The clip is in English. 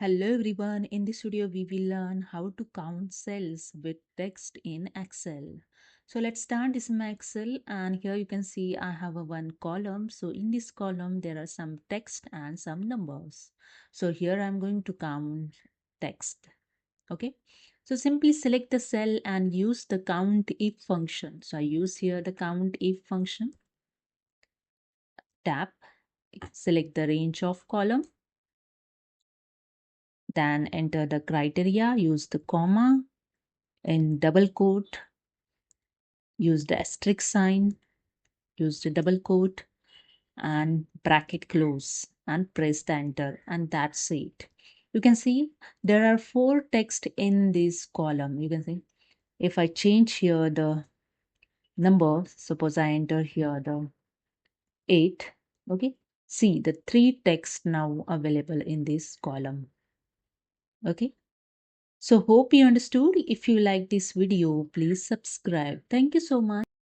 Hello everyone, in this video we will learn how to count cells with text in Excel. So let's start this in my Excel, and here you can see I have a one column. So in this column there are some text and some numbers. So here I'm going to count text. Okay. So simply select the cell and use the count if function. So I use here the count if function. Tap, select the range of column. Then enter the criteria, use the comma, in double quote, use the asterisk sign, use the double quote and bracket close and press the enter, and that's it. You can see there are four text in this column. You can see if I change here the number, suppose I enter here the 8. Okay, see the three text now available in this column. Okay, so hope you understood. If you like this video, please subscribe. Thank you so much.